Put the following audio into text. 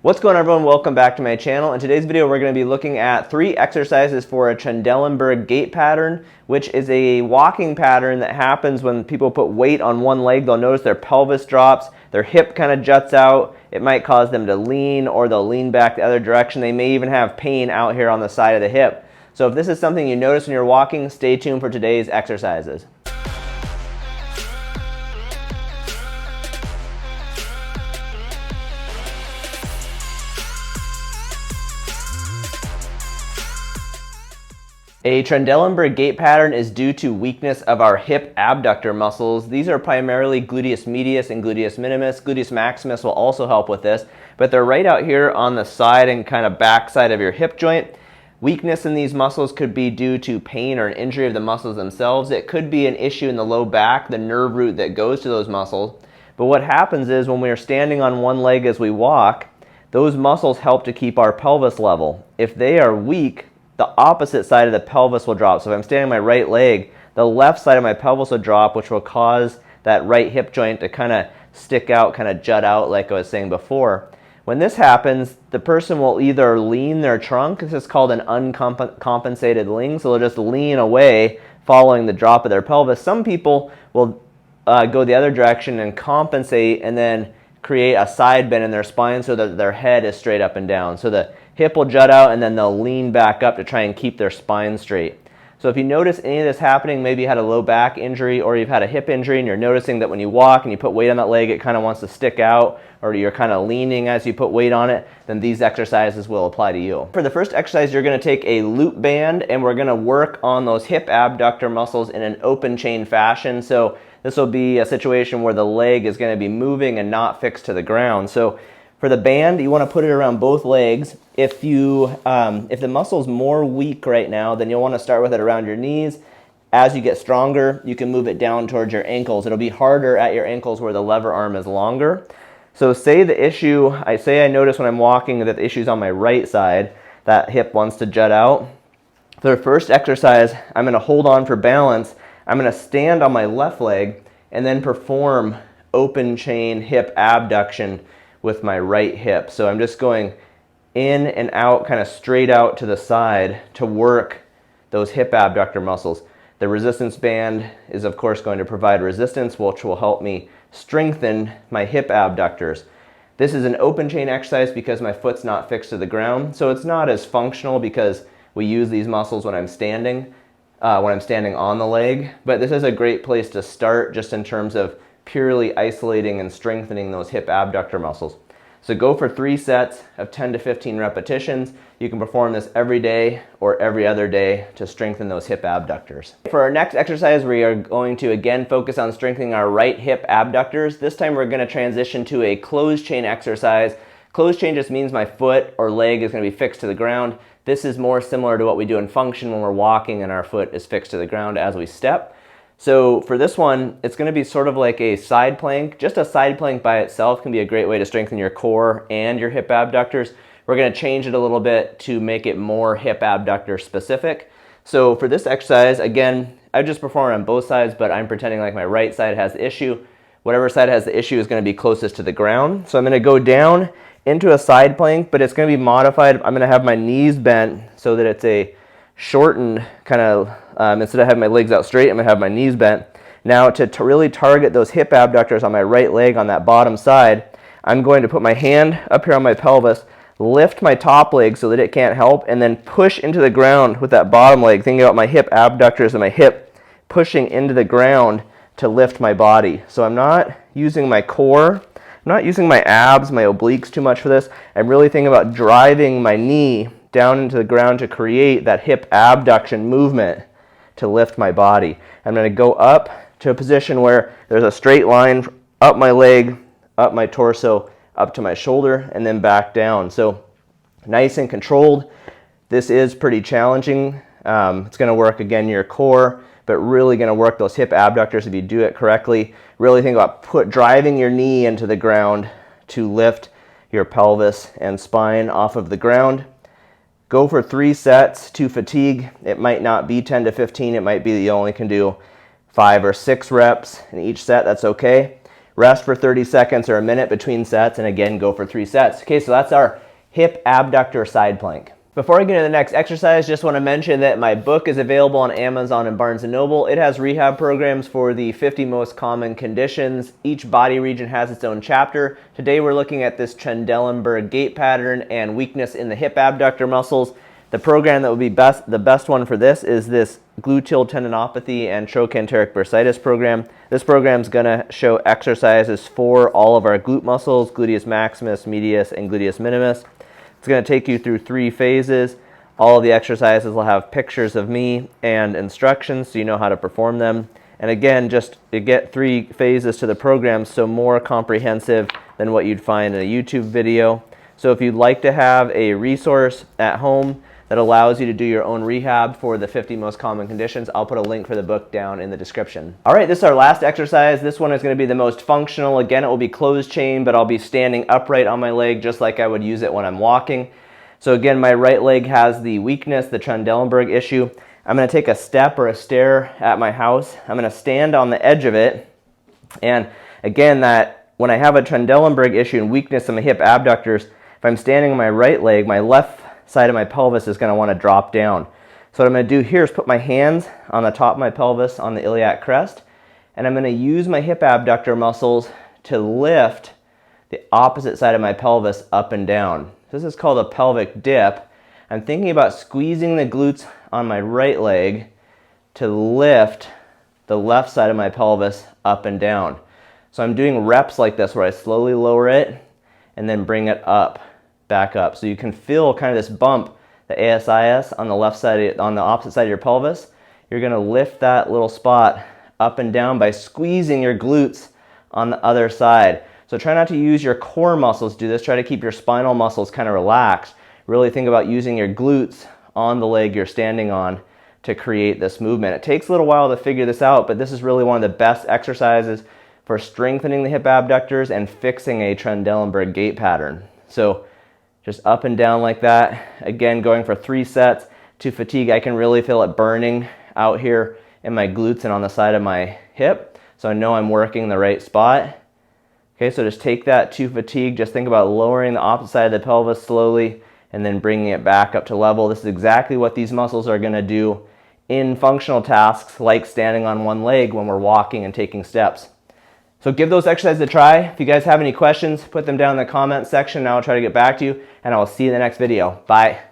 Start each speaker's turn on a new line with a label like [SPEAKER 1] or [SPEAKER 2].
[SPEAKER 1] What's going on, everyone? Welcome back to my channel. In today's video, we're going to be looking at 3 exercises for a Trendelenburg Gait pattern, which is a walking pattern that happens when people put weight on one leg. They'll notice their pelvis drops, their hip kind of juts out. It might cause them to lean, or they'll lean back the other direction. They may even have pain out here on the side of the hip. So if this is something you notice when you're walking, stay tuned for today's exercises. A Trendelenburg Gait pattern is due to weakness of our hip abductor muscles. These are primarily gluteus medius and gluteus minimus. Gluteus maximus will also help with this, but they're right out here on the side and kind of back side of your hip joint. Weakness in these muscles could be due to pain or an injury of the muscles themselves. It could be an issue in the low back, the nerve root that goes to those muscles. But what happens is when we are standing on one leg as we walk, those muscles help to keep our pelvis level. If they are weak, the opposite side of the pelvis will drop. So if I'm standing on my right leg, the left side of my pelvis will drop, which will cause that right hip joint to kind of stick out, kind of jut out like I was saying before. When this happens, the person will either lean their trunk. This is called an uncompensated lean. So they'll just lean away following the drop of their pelvis. Some people will go the other direction and compensate and then create a side bend in their spine so that their head is straight up and down. So the hip will jut out and then they'll lean back up to try and keep their spine straight. So if you notice any of this happening, maybe you had a low back injury or you've had a hip injury and you're noticing that when you walk and you put weight on that leg, it kind of wants to stick out, or you're kind of leaning as you put weight on it, then these exercises will apply to you. For the first exercise, you're going to take a loop band and we're going to work on those hip abductor muscles in an open chain fashion. So this will be a situation where the leg is going to be moving and not fixed to the ground. So for the band, you want to put it around both legs. If the muscle's more weak right now, then you'll want to start with it around your knees. As you get stronger, you can move it down towards your ankles. It'll be harder at your ankles where the lever arm is longer. So say I notice when I'm walking that the issue's on my right side, that hip wants to jut out. For the first exercise, I'm going to hold on for balance. I'm going to stand on my left leg and then perform open chain hip abduction with my right hip. So I'm just going in and out, kind of straight out to the side to work those hip abductor muscles. The resistance band is of course going to provide resistance, which will help me strengthen my hip abductors. This is an open chain exercise because my foot's not fixed to the ground, so it's not as functional because we use these muscles when I'm standing on the leg. But this is a great place to start just in terms of purely isolating and strengthening those hip abductor muscles. So go for 3 sets of 10 to 15 repetitions. You can perform this every day or every other day to strengthen those hip abductors. For our next exercise, we are going to again focus on strengthening our right hip abductors. This time we're going to transition to a closed chain exercise. Closed chain just means my foot or leg is going to be fixed to the ground. This is more similar to what we do in function when we're walking and our foot is fixed to the ground as we step. So for this one, it's going to be sort of like a side plank. Just a side plank by itself can be a great way to strengthen your core and your hip abductors. We're going to change it a little bit to make it more hip abductor specific. So for this exercise, again, I just perform on both sides, but I'm pretending like my right side has the issue. Whatever side has the issue is going to be closest to the ground. So I'm going to go down into a side plank, but it's going to be modified. I'm going to have my knees bent so that it's a shortened kind of, instead of having my legs out straight, I'm going to have my knees bent. Now to really target those hip abductors on my right leg on that bottom side, I'm going to put my hand up here on my pelvis, lift my top leg so that it can't help, and then push into the ground with that bottom leg, thinking about my hip abductors and my hip pushing into the ground to lift my body. So I'm not using my core, I'm not using my abs, my obliques too much for this. I'm really thinking about driving my knee down into the ground to create that hip abduction movement to lift my body. I'm going to go up to a position where there's a straight line up my leg, up my torso, up to my shoulder, and then back down. So nice and controlled. This is pretty challenging. It's going to work, again, your core, but really going to work those hip abductors if you do it correctly. Really think about driving your knee into the ground to lift your pelvis and spine off of the ground. Go for 3 sets to fatigue. It might not be 10 to 15. It might be that you only can do 5 or 6 reps in each set. That's okay. rest for 30 seconds or a minute between sets, and again, go for 3 sets. Okay, so that's our hip abductor side plank. Before I get into the next exercise, just want to mention that my book is available on Amazon and Barnes & Noble. It has rehab programs for the 50 most common conditions. Each body region has its own chapter. Today we're looking at this Trendelenburg Gait pattern and weakness in the hip abductor muscles. The program that would be the best one for this is this gluteal tendinopathy and trochanteric bursitis program. This program is going to show exercises for all of our glute muscles, gluteus maximus, medius, and gluteus minimus. It's going to take you through 3 phases. All of the exercises will have pictures of me and instructions so you know how to perform them. And again, just to get 3 phases to the program, so more comprehensive than what you'd find in a YouTube video. So if you'd like to have a resource at home that allows you to do your own rehab for the 50 most common conditions, I'll put a link for the book down in the description. All right, this is our last exercise. This one is going to be the most functional. Again, it will be closed chain, but I'll be standing upright on my leg just like I would use it when I'm walking. So again, my right leg has the weakness, the Trendelenburg issue. I'm going to take a step or a stair at my house. I'm going to stand on the edge of it. And again, that when I have a Trendelenburg issue and weakness in my hip abductors, if I'm standing on my right leg, my left side of my pelvis is going to want to drop down. So what I'm going to do here is put my hands on the top of my pelvis on the iliac crest, and I'm going to use my hip abductor muscles to lift the opposite side of my pelvis up and down. This is called a pelvic dip. I'm thinking about squeezing the glutes on my right leg to lift the left side of my pelvis up and down. So I'm doing reps like this where I slowly lower it and then bring it up. Back up. So you can feel kind of this bump, the ASIS on the left side, on the opposite side of your pelvis. You're going to lift that little spot up and down by squeezing your glutes on the other side. So try not to use your core muscles to do this. Try to keep your spinal muscles kind of relaxed. Really think about using your glutes on the leg you're standing on to create this movement. It takes a little while to figure this out, but this is really one of the best exercises for strengthening the hip abductors and fixing a Trendelenburg gait pattern. So just up and down like that. Again, going for 3 sets. To fatigue, I can really feel it burning out here in my glutes and on the side of my hip. So I know I'm working the right spot. Okay, so just take that to fatigue. Just think about lowering the opposite side of the pelvis slowly and then bringing it back up to level. This is exactly what these muscles are going to do in functional tasks like standing on one leg when we're walking and taking steps. So give those exercises a try. If you guys have any questions, put them down in the comment section and I'll try to get back to you, and I will see you in the next video. Bye.